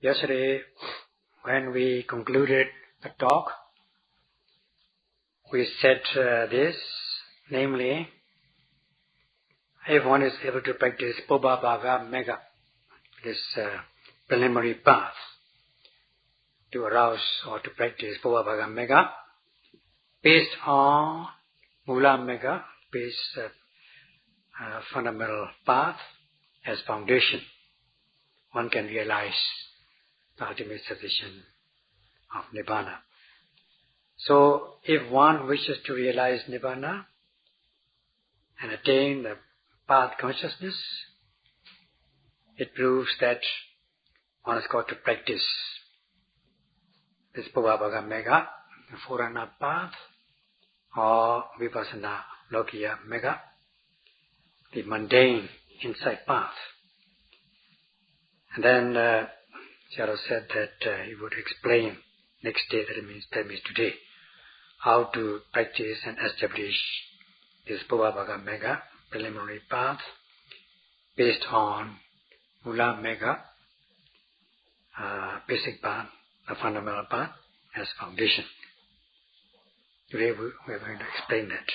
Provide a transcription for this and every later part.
Yesterday, when we concluded the talk, we said this, namely, if one is able to practice Pubbabhaga Magga, this preliminary path to arouse or to practice Pubbabhaga Magga, based on Mula Magga, based fundamental path as foundation, one can realize the ultimate position of Nibbana. So, if one wishes to realize Nibbana and attain the path consciousness, it proves that one has got to practice this Pubbabhaga Magga, the forerunner path, or Vipassana Lokiya Magga, the mundane insight path. And then Sayadaw said that he would explain next day, that means today, how to practice and establish this Pubbabhaga Magga, preliminary path, based on Mula Magga, basic path, the fundamental path, as foundation. Today we are going to explain that.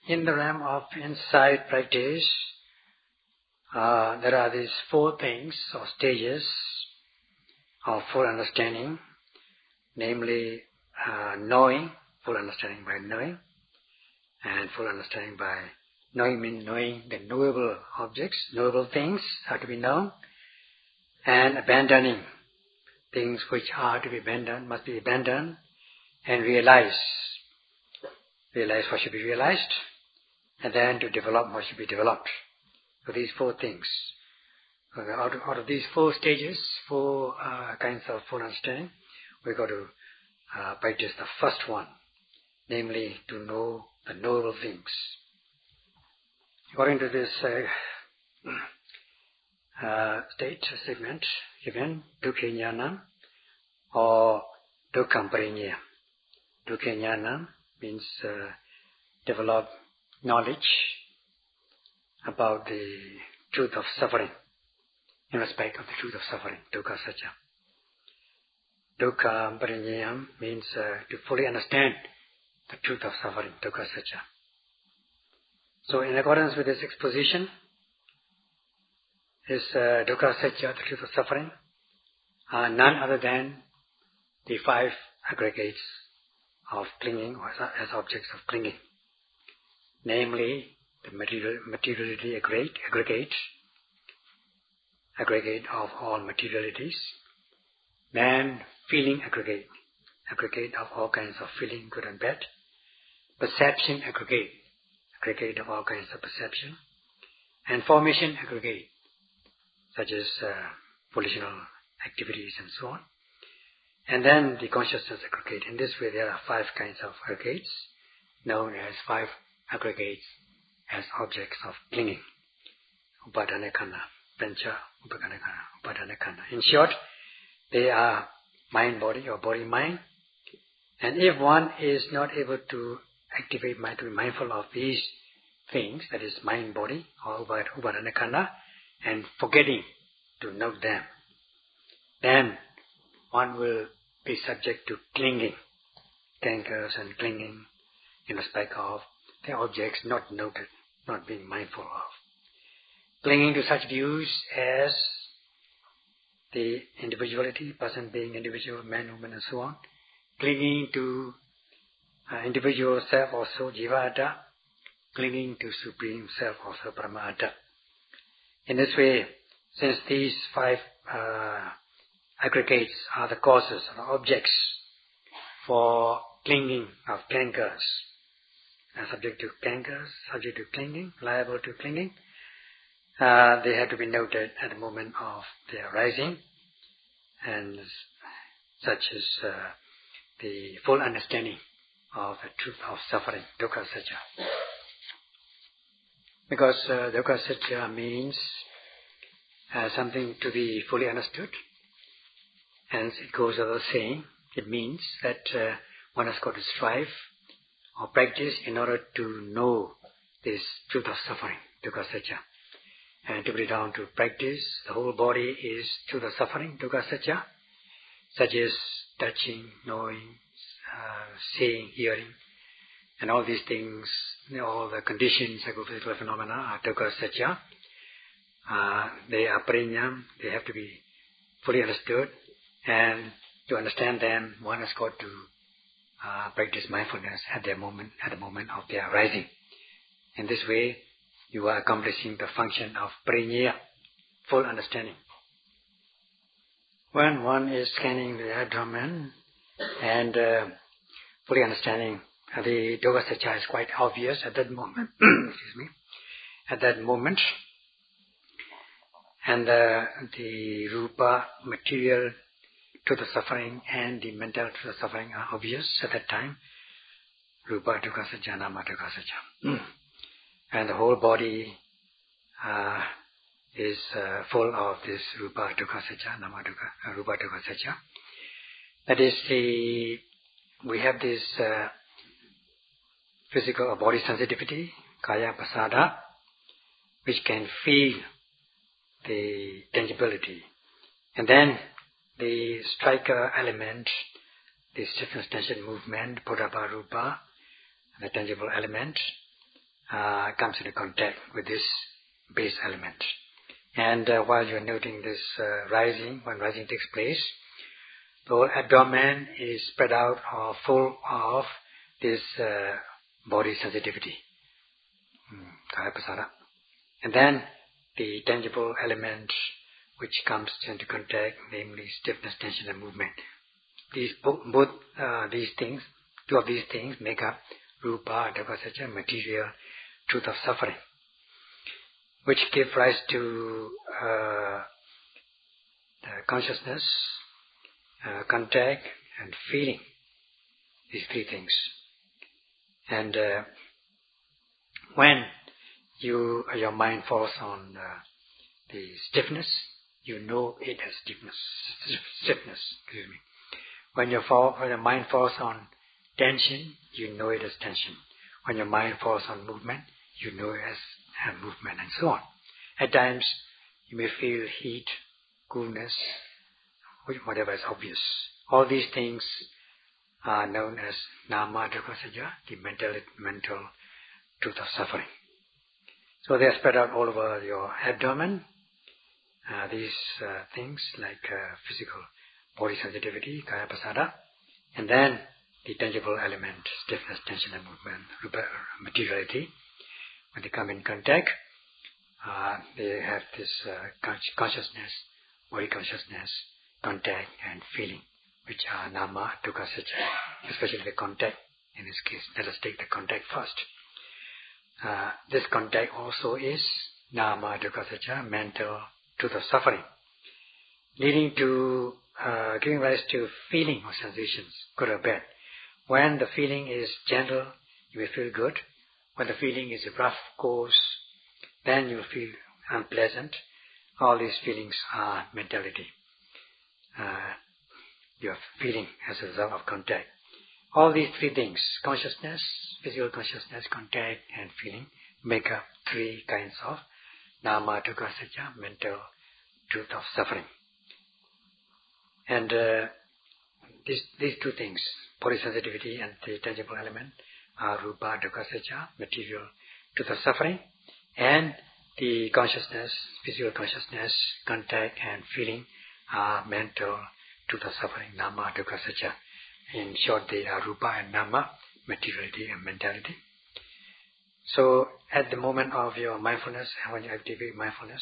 In the realm of insight practice, there are these 4 things or stages of full understanding, namely knowing, full understanding by knowing, and full understanding by knowing means knowing the knowable objects, knowable things are to be known, and abandoning things which are to be abandoned, must be abandoned, and realize what should be realized, and then to develop what should be developed. So these 4 things. Out of these 4 stages, 4 kinds of full understanding, we got to practice the first one, namely to know the knowable things. According to this segment given, Dukkha Jnana or Dukkha Pariññaya. Dukkha Jnana means develop knowledge about the truth of suffering, in respect of the truth of suffering, Dukkha Satya. Dukkha Pariññaya means to fully understand the truth of suffering, Dukkha Satya. So in accordance with this exposition, this Dukkha Satya, the truth of suffering, are none other than the 5 aggregates of clinging, or as objects of clinging. Namely, the materiality aggregate of all materialities, then feeling aggregate of all kinds of feeling, good and bad, perception aggregate of all kinds of perception, and formation aggregate, such as volitional activities and so on, and then the consciousness aggregate. In this way, there are 5 kinds of aggregates, known as 5 aggregates as objects of clinging. Upadana Khanda, Pancha Upadana Khanda, Upadana Khanda. In short, they are mind-body or body-mind. And if one is not able to activate mind, to be mindful of these things, that is mind-body or Upadana Khanda, and forgetting to note them, then one will be subject to clinging, cankers and clinging in respect of the objects not noted, not being mindful of. Clinging to such views as the individuality, person being individual, man, woman and so on. Clinging to individual self, also Jiva-atta. Clinging to supreme self, also Brahma-atta. In this way, since these 5 aggregates are the causes or objects for clinging of cankers, subject to cankers, subject to clinging, liable to clinging, they have to be noted at the moment of their arising, and such is the full understanding of the truth of suffering, Dukkha Satya. Because Dukkha Satya means something to be fully understood, hence it goes without saying, it means that one has got to strive or practice in order to know this truth of suffering, Dukkha Satya. And to put it down to practice, the whole body is to the suffering, dukkha satya, such as touching, knowing, seeing, hearing, and all these things, all the conditions, psychophysical phenomena are dukkha satya. They are pariññam, they have to be fully understood, and to understand them, one has got to practice mindfulness at the moment of their arising. In this way, you are accomplishing the function of pariññaya, full understanding. When one is scanning the abdomen and fully understanding, the dukkha satya is quite obvious at that moment. Excuse me. At that moment, and the rupa, material to the suffering, and the mental to the suffering are obvious at that time. Rupa dukkha satya, nama dukkha satya. And the whole body is full of this rupa dukkha satya, nama dukkha, rupa dukkha satya. That is, we have this physical or body sensitivity, kaya pasada, which can feel the tangibility. And then the striker element, the stiffness, tension, movement, Pubbabhaga rupa, the tangible element, comes into contact with this base element. And while you are noting this rising, when rising takes place, the whole abdomen is spread out or full of this body sensitivity, kaya pasada. And then the tangible element which comes into contact, namely stiffness, tension and movement. These both these things, two of these things make up rupa, dukkha satya, material truth of suffering, which give rise to the consciousness, contact and feeling, these three things. And when your mind falls on the stiffness, you know it as stiffness. Excuse me. When your mind falls on tension, you know it as tension. When your mind falls on movement, you know it as movement, and so on. At times, you may feel heat, coolness, whatever is obvious. All these things are known as nama dukkha satya, the mental truth of suffering. So they are spread out all over your abdomen. These things like physical body sensitivity, kaya pasada, and then the tangible element, stiffness, tension and movement, materiality. When they come in contact, they have this consciousness, body consciousness, contact and feeling, which are nama dukkha satya, especially the contact. In this case, let us take the contact first. This contact also is nama dukkha satya, mental truth of suffering, leading to giving rise to feeling or sensations, good or bad. When the feeling is gentle, you will feel good. When the feeling is rough, coarse, then you will feel unpleasant. All these feelings are mentality. You are feeling as a result of contact. All these three things, consciousness, physical consciousness, contact and feeling, make up three kinds of nama dukkha satya, mental truth of suffering. And these two things, body sensitivity and the tangible element, are rupa dukkha satya, material truth of suffering, and the consciousness, physical consciousness, contact and feeling are mental truth of suffering, nama dukkha satya. In short, they are rupa and nama, materiality and mentality. So, at the moment of your mindfulness, when you activate mindfulness,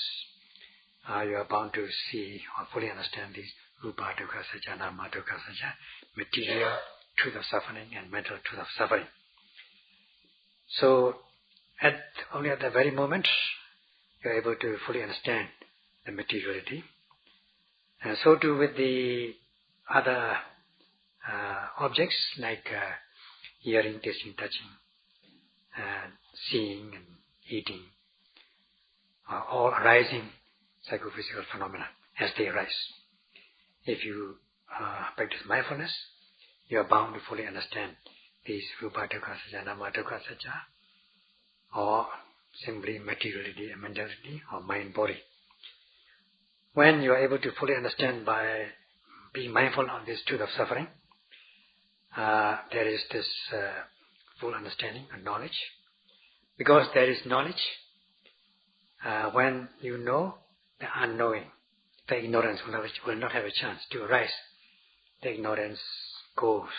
you are bound to see or fully understand these rupa dukkha satya, nama dukkha satya, material truth of suffering and mental truth of suffering. So, only at the very moment, you are able to fully understand the materiality. And so too with the other objects like hearing, tasting, touching, seeing and eating, are all arising psychophysical phenomena as they arise. If you practice mindfulness, you are bound to fully understand these rupa dukkha satya, nama dukkha satya, or simply materiality and mentality or mind-body. When you are able to fully understand by being mindful of this truth of suffering, there is this full understanding and knowledge. Because there is knowledge, when you know the unknowing, the ignorance will not have a chance to arise. The ignorance goes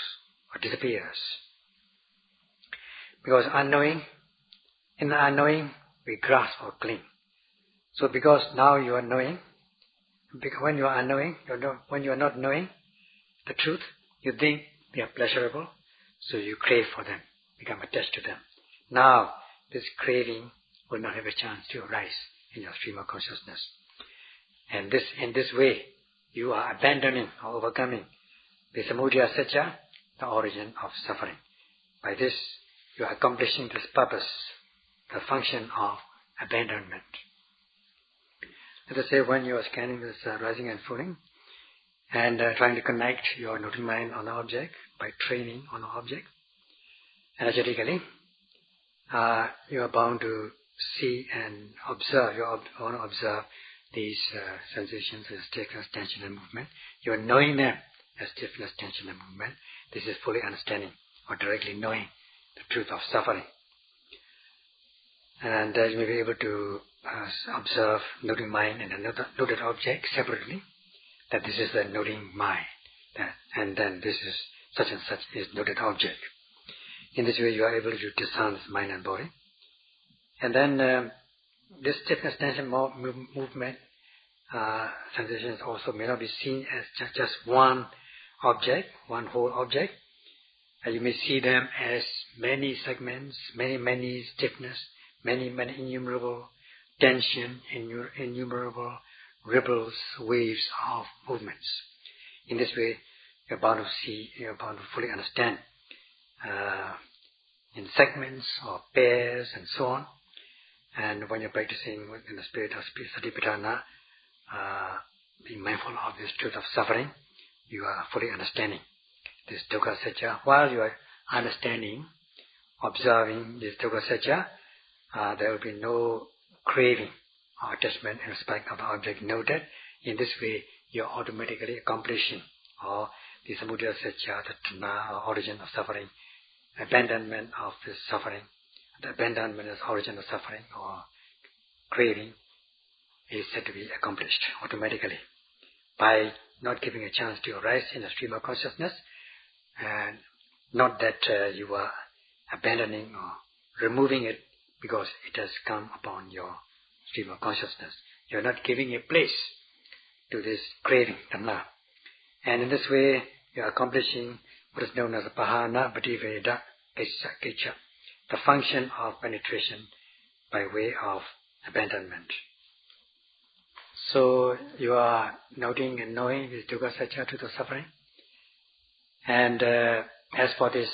or disappears. Because in the unknowing, we grasp or cling. So because now you are knowing, when you are unknowing, when you are not knowing the truth, you think they are pleasurable, so you crave for them, become attached to them. Now, this craving will not have a chance to arise in your stream of consciousness. And in this way, you are abandoning or overcoming the samudaya satya, the origin of suffering. By this, you are accomplishing this purpose, the function of abandonment. Let us say when you are scanning this rising and falling, and trying to connect your noting mind on the object by training on the object, energetically, you are bound to see and observe. You want to observe these sensations as stiffness, tension and movement. You are knowing them as stiffness, tension and movement. This is fully understanding or directly knowing the truth of suffering. And you may be able to observe noting mind and another noted object separately, that this is the noting mind, and then this is such and such is noted object. In this way you are able to discern this mind and body. And then this stiffness, tension, movement, sensations also may not be seen as just one object, one whole object. You may see them as many segments, many stiffness, many innumerable tension, innumerable ripples, waves of movements. In this way, you are bound to see, you are bound to fully understand in segments or pairs and so on. And when you're practicing in the spirit of Satipatthana, being mindful of this truth of suffering, you are fully understanding this dukkha satya. While you are understanding, observing this dukkha satya, there will be no craving or attachment in respect of the object noted. In this way, you are automatically accomplishing or the samudaya satya, the tanha, or origin of suffering, abandonment of this suffering. The abandonment as origin of suffering or craving is said to be accomplished automatically by not giving a chance to arise in the stream of consciousness, and not that you are abandoning or removing it because it has come upon your stream of consciousness. You are not giving a place to this craving, Dhamma. And in this way, you are accomplishing what is known as a Pahana Bhativeda Kecha, the function of penetration by way of abandonment. So you are noting and knowing this dukkha satya, truth of suffering. And as for this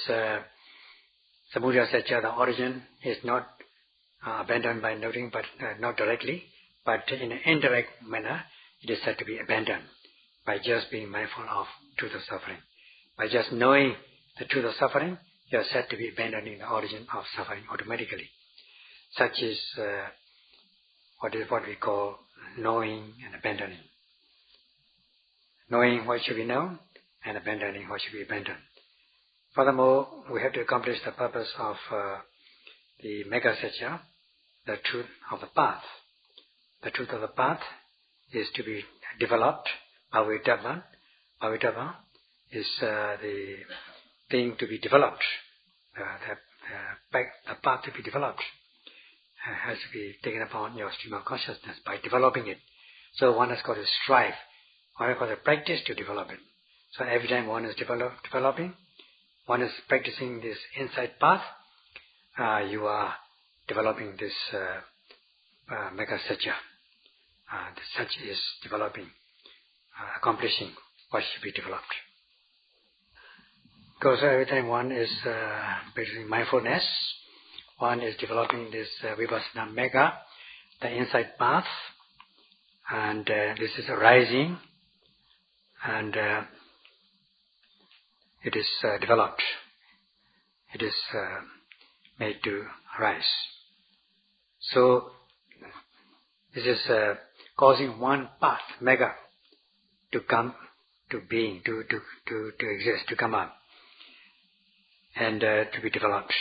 samudaya satya, the origin is not abandoned by noting, but not directly, but in an indirect manner, it is said to be abandoned by just being mindful of truth of suffering. By just knowing the truth of suffering, you are said to be abandoning the origin of suffering automatically. Such is what we call knowing and abandoning. Knowing what should be known and abandoning what should be abandoned. Furthermore, we have to accomplish the purpose of the Magga satya, the truth of the path. The truth of the path is to be developed. Bhavidhamma is the thing to be developed. The path to be developed has to be taken upon your stream of consciousness by developing it. So one has got to strive, one has got to practice to develop it. So every time one is developing, one is practicing this insight path, you are developing this Magga satya. The satya is developing, accomplishing what should be developed. Because every time one is practicing mindfulness, one is developing this Vipassana Magga, the insight path, and this is arising, and it is developed. It is made to arise. So this is causing one path, Magga, to come to being, to exist, to come up, and to be developed,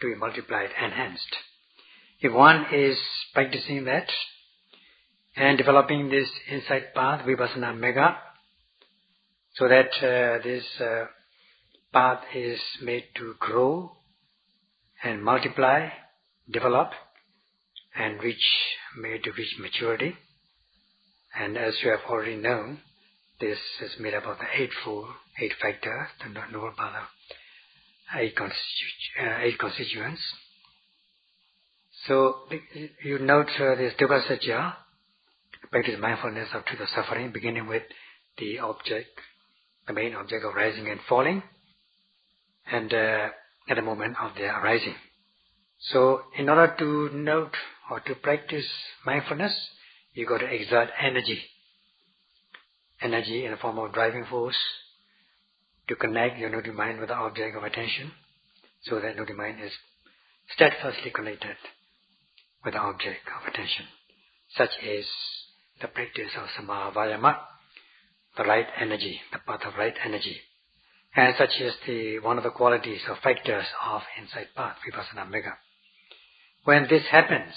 to be multiplied, enhanced. If one is practicing that and developing this insight path, Vipassana Magga, so that this path is made to grow and multiply, develop, and made to reach maturity. And as you have already known, this is made up of the eight factors, the noble path of eight constituents. So you note this Dukkha practice mindfulness up to the suffering, beginning with the object, the main object of rising and falling, and at the moment of their arising. So in order to note or to practice mindfulness, you got to exert energy in the form of driving force to connect your noting mind with the object of attention, so that noting mind is steadfastly connected with the object of attention. Such is the practice of Samma Vayama, the right energy, the path of right energy. And such is one of the qualities or factors of insight path, Vipassana Magga. When this happens,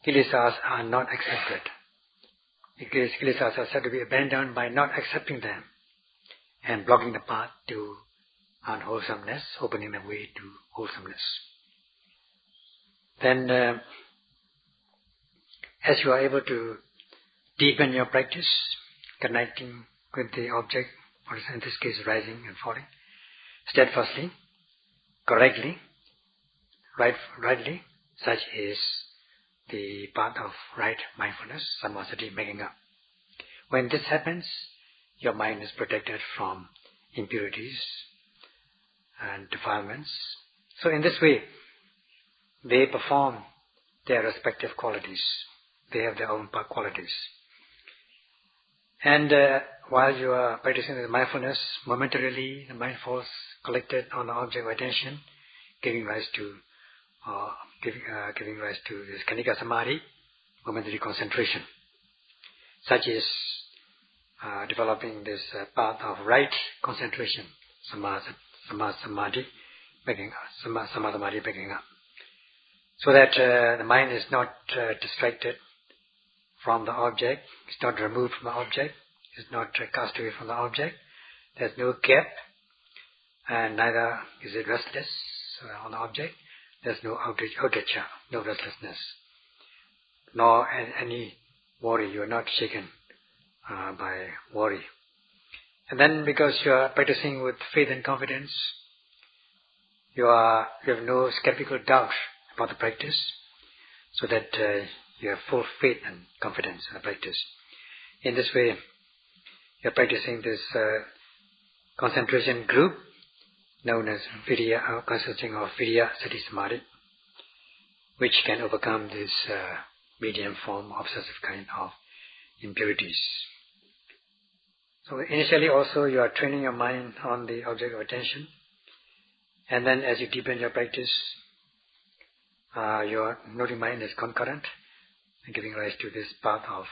kilesas are not accepted. Kilesas are said to be abandoned by not accepting them and blocking the path to unwholesomeness, opening the way to wholesomeness. Then, as you are able to deepen your practice, connecting with the object, or in this case rising and falling, steadfastly, correctly, rightly, such is the path of right mindfulness, sammasati, making up. When this happens, your mind is protected from impurities and defilements. So in this way, they perform their respective qualities. They have their own qualities. And while you are practicing the mindfulness, momentarily the mind falls collected on the object of attention, giving rise to this Kanika Samadhi, momentary concentration. Such is developing this path of right concentration, Samma Samadhi, picking up. So that the mind is not distracted from the object, it's not removed from the object, it's not cast away from the object. There's no gap, and neither is it restless on the object. There's no uddhacca, no restlessness, nor any worry. You are not shaken by worry. And then, because you are practicing with faith and confidence, you have no skeptical doubt about the practice, so that you have full faith and confidence in the practice. In this way, you are practicing this concentration group known as Vidya, consisting of Vidya, Sati, Samadhi, which can overcome this medium form, obsessive kind of impurities. So initially also you are training your mind on the object of attention, and then as you deepen your practice, your noting mind is concurrent, giving rise to this path of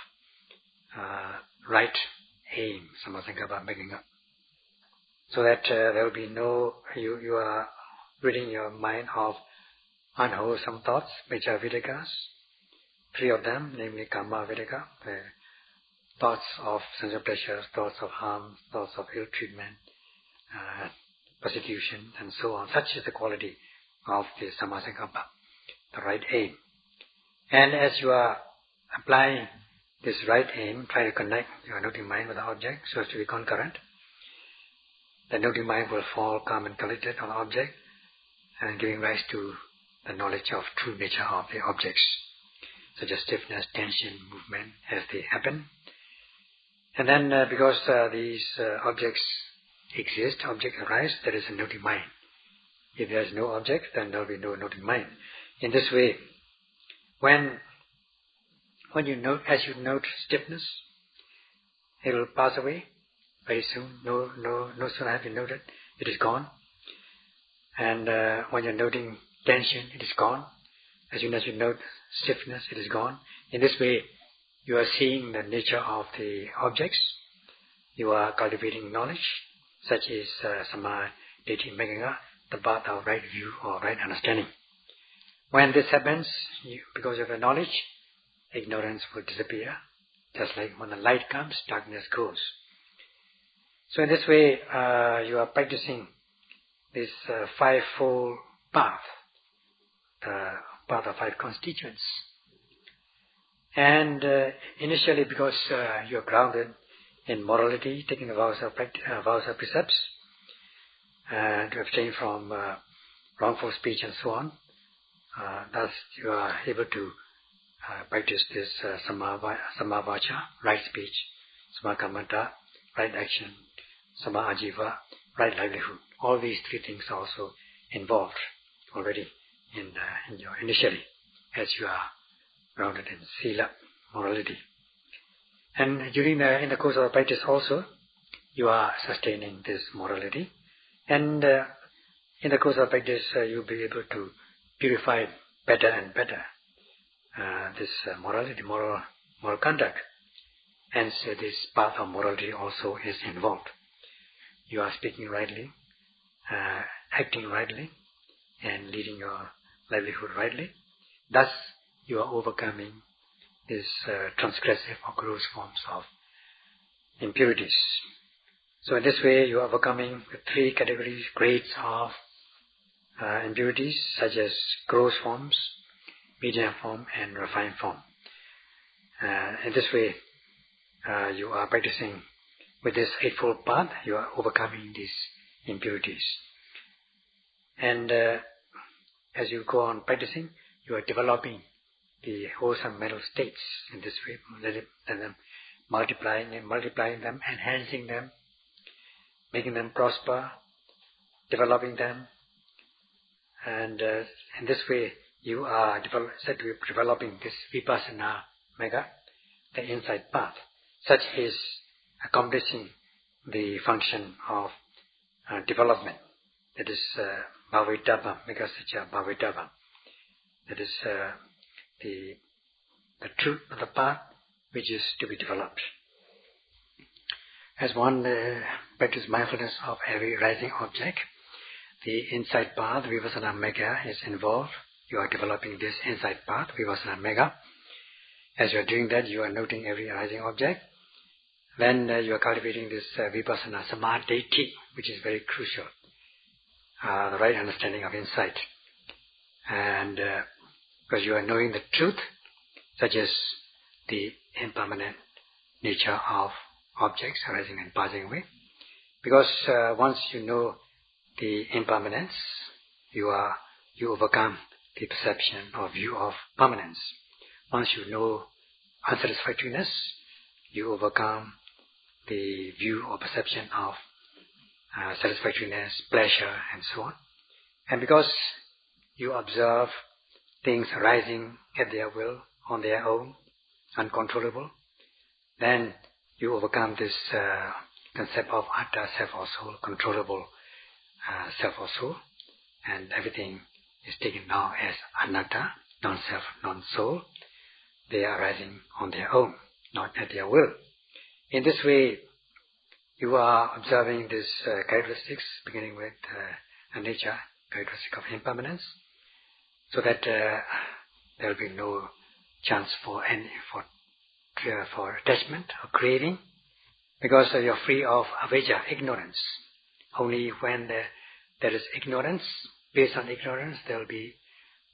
right aim, sammasankappa, making up. So that there will be no, you are ridding your mind of unwholesome thoughts, which are vidakas, 3 of them, namely karma vidaka, the thoughts of sensual pleasures, thoughts of harm, thoughts of ill treatment, persecution, and so on. Such is the quality of the sammasankappa, the right aim. And as you are applying this right aim, try to connect your noting mind with the object so as to be concurrent. The noting mind will fall calm and collected on the object, and giving rise to the knowledge of true nature of the objects, such as stiffness, tension, movement, as they happen. And then because these objects exist, objects arise, there is a noting mind. If there is no object, then there will be no noting mind. In this way, when you note, as you note stiffness, it will pass away very soon. No sooner have you noted, it is gone. And when you're noting tension, it is gone. As soon as you note stiffness, it is gone. In this way, you are seeing the nature of the objects. You are cultivating knowledge, such as Samadhi Magga, the path of right view or right understanding. When this happens, because of the knowledge, ignorance will disappear. Just like when the light comes, darkness goes. So in this way, you are practicing this fivefold path, the path of five constituents. And initially, because you are grounded in morality, taking the vows of precepts, to abstain from wrongful speech and so on, thus you are able to practice this samavacha, right speech, samakamanta, right action, samaajiva, right livelihood. All these three things are also involved already in your initially, as you are grounded in sila, morality. And in the course of practice also, you are sustaining this morality. And in the course of practice, you'll be able to purify better and better this morality, moral conduct. Hence, this path of morality also is involved. You are speaking rightly, acting rightly, and leading your livelihood rightly. Thus, you are overcoming these transgressive or gross forms of impurities. So in this way, you are overcoming the three categories, grades of impurities, such as gross forms, medium form, and refined form. In this way, you are practicing with this eightfold path, you are overcoming these impurities. And as you go on practicing, you are developing the wholesome mental states in this way, let them multiplying them, enhancing them, making them prosper, developing them. And in this way, you are said to be developing this Vipassana Magga, the insight path. Such is accomplishing the function of development. That is Bhavitava, Magga Satya Bhavitava. That is the truth of the path which is to be developed. As one practices mindfulness of every rising object, the insight path, Vipassana Magga, is involved. You are developing this insight path, Vipassana Magga. As you are doing that, you are noting every arising object. Then you are cultivating this Vipassana Samadhi, which is very crucial, the right understanding of insight. And because you are knowing the truth, such as the impermanent nature of objects arising and passing away. Because once you know the impermanence, you overcome the perception or view of permanence. Once you know unsatisfactoriness, you overcome the view or perception of satisfactoriness, pleasure, and so on. And because you observe things arising at their will, on their own, uncontrollable, then you overcome this concept of atta, self or soul, controllable self or soul, and everything is taken now as anatta, non-self, non-soul. They are arising on their own, not at their will. In this way, you are observing these characteristics, beginning with a nature, characteristic of impermanence, so that there will be no chance for attachment or craving, because you are free of avijja, ignorance. Only when there is ignorance, based on ignorance, there will be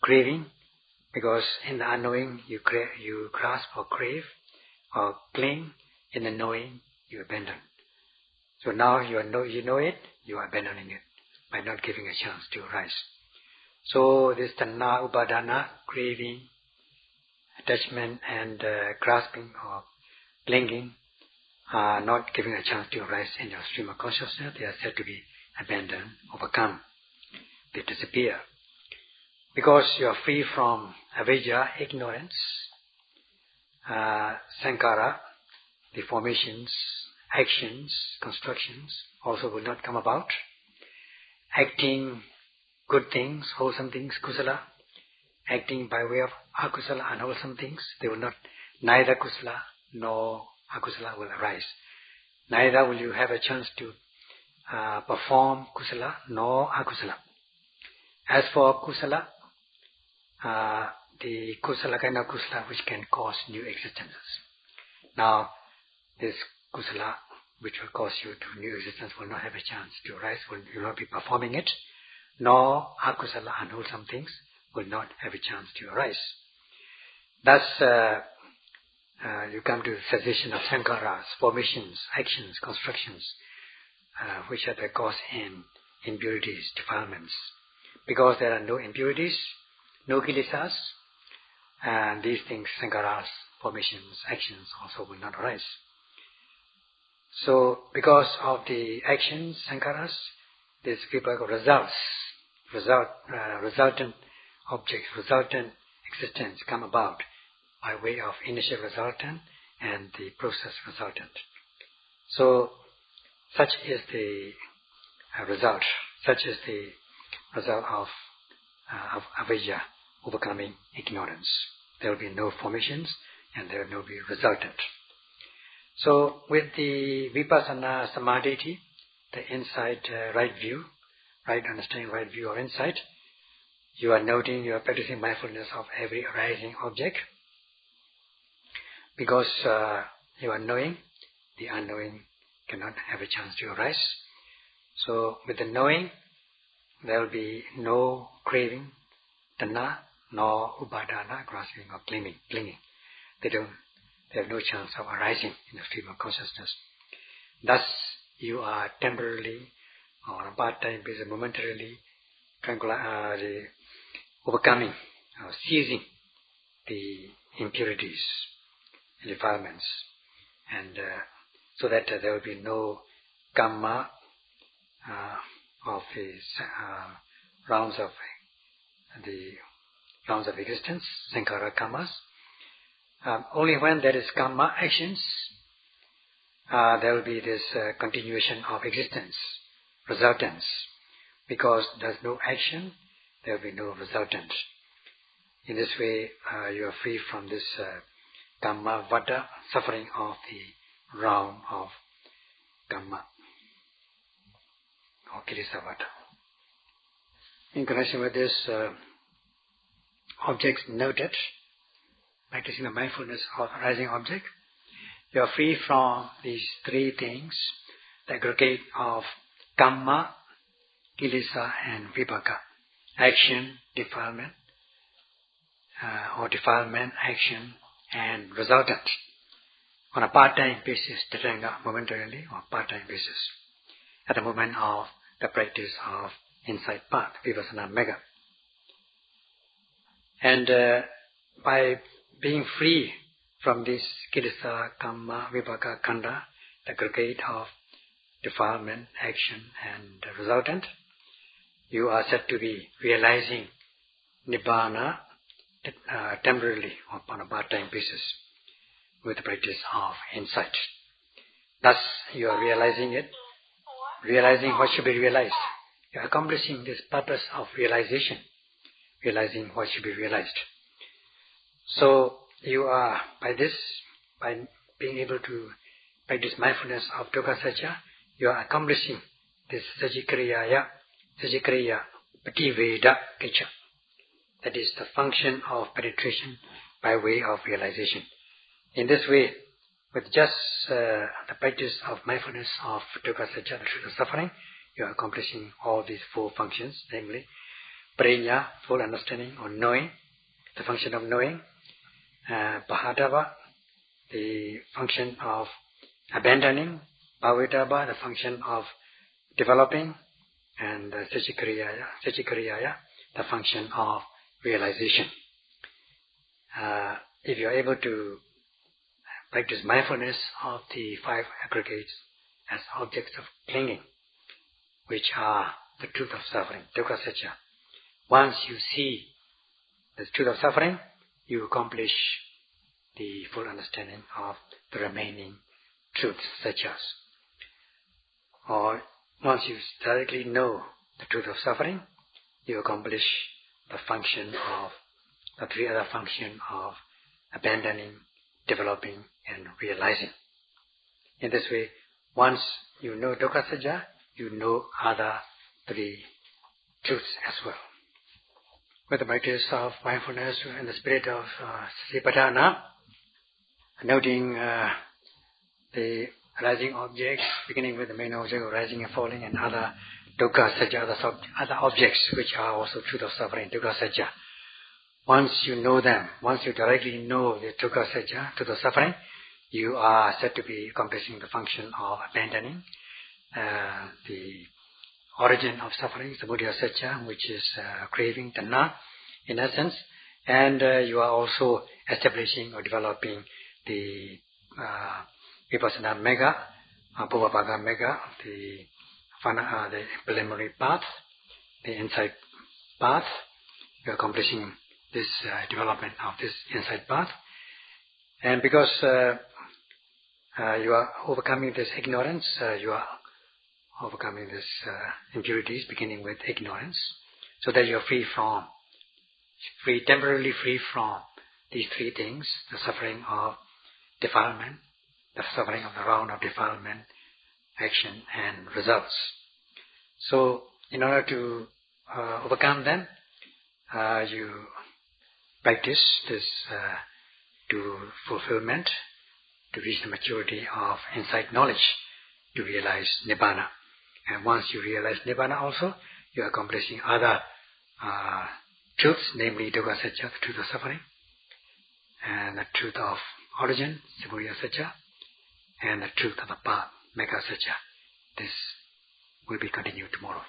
craving, because in the unknowing you grasp or crave or cling. In the knowing, you abandon. So now you know it, you are abandoning it by not giving a chance to arise. So this tanna, upadana, craving, attachment and grasping or clinging are not giving a chance to arise in your stream of consciousness. They are said to be abandoned, overcome. They disappear. Because you are free from avijja, ignorance, sankara, the formations, actions, constructions also will not come about. Acting good things, wholesome things, kusala, acting by way of akusala, unwholesome things, they will not, neither kusala nor akusala will arise. Neither will you have a chance to perform kusala nor akusala. As for kusala, the kusala kind of kusala which can cause new existences. Now, this kusala which will cause you to new existence will not have a chance to arise, you will not be performing it, nor akusala, unwholesome things, will not have a chance to arise. Thus, you come to the cessation of sankharas, formations, actions, constructions, which are the cause in impurities, defilements. Because there are no impurities, no kilesas, and these things, sankharas, formations, actions also will not arise. So, because of the actions, sankharas, this vipassana resultant objects, resultant existence come about by way of initial resultant and the process resultant. So, such is the result. Such is the result of avijja, overcoming ignorance. There will be no formations and there will be resultant. So, with the vipassana samadhi, the insight, right view, right understanding, right view or insight, you are noting, you are practicing mindfulness of every arising object. Because you are knowing, the unknowing cannot have a chance to arise. So, with the knowing, there will be no craving, tanha, nor upadana, grasping or clinging. They have no chance of arising in the stream of consciousness. Thus, you are temporarily or on a part-time basis, momentarily overcoming or seizing the impurities, defilements, and so that there will be no kamma of the rounds of existence, sankhara kammas. Only when there is kamma actions, there will be this continuation of existence, resultants. Because there is no action, there will be no resultant. In this way, you are free from this kamma vada, suffering of the realm of kamma or kilesa vada. In connection with this, objects noted, practicing the mindfulness of arising object, you are free from these three things, the aggregate of kamma, kilesa and vibhaka, action, defilement, or defilement, action and resultant, on a part-time basis, momentarily or part-time basis, at the moment of the practice of insight path, Vipassana Magga. And by being free from this kilesa, kamma, vibhaka, khandha, the aggregate of defilement, action and resultant, you are said to be realizing nibbana temporarily upon a part-time basis with the practice of insight. Thus, you are realizing it, realizing what should be realized. You are accomplishing this purpose of realization, realizing what should be realized. So, you are, by being able to practice mindfulness of dukkha satya, you are accomplishing this sajikriya pativeda kicha. That is the function of penetration by way of realization. In this way, with just the practice of mindfulness of dukkha satya, the truth of suffering, you are accomplishing all these four functions, namely prajna, full understanding or knowing, the function of knowing, pahadava, the function of abandoning, bhavidava, the function of developing, and sachikariyaya, the function of realization. If you are able to practice mindfulness of the five aggregates as objects of clinging, which are the truth of suffering, dukkha satya, once you see the truth of suffering, you accomplish the full understanding of the remaining truths, satyas. Or once you directly know the truth of suffering, you accomplish the function of the three other functions of abandoning, developing, and realizing. In this way, once you know dukkha sajja, you know other three truths as well. With the practice of mindfulness in the spirit of Satipatthana, noting the arising objects, beginning with the main object of rising and falling, and other dukkha sajja, other objects which are also truth of suffering, dukkha sajja. Once you know them, once you directly know the dukkha sajja, truth of suffering, you are said to be accomplishing the function of abandoning the origin of suffering, the buddha sajja, which is craving, tanha, in essence, and you are also establishing or developing the Vipassana Magga, Pubbabhaga Magga, the preliminary path, the insight path. You are accomplishing this development of this insight path. And because you are overcoming this ignorance, you are overcoming these impurities, beginning with ignorance, so that you are temporarily free from these three things, the suffering of defilement, the suffering of the round of defilement, action and results. So, in order to overcome them, you practice this to fulfillment, to reach the maturity of insight knowledge, to realize Nibbana. And once you realize Nibbana also, you are accomplishing other truths, namely dukkha sajja, the truth of suffering, and the truth of origin, Buddha sajja, and the truth of the path, Magga sajja. This will be continued tomorrow.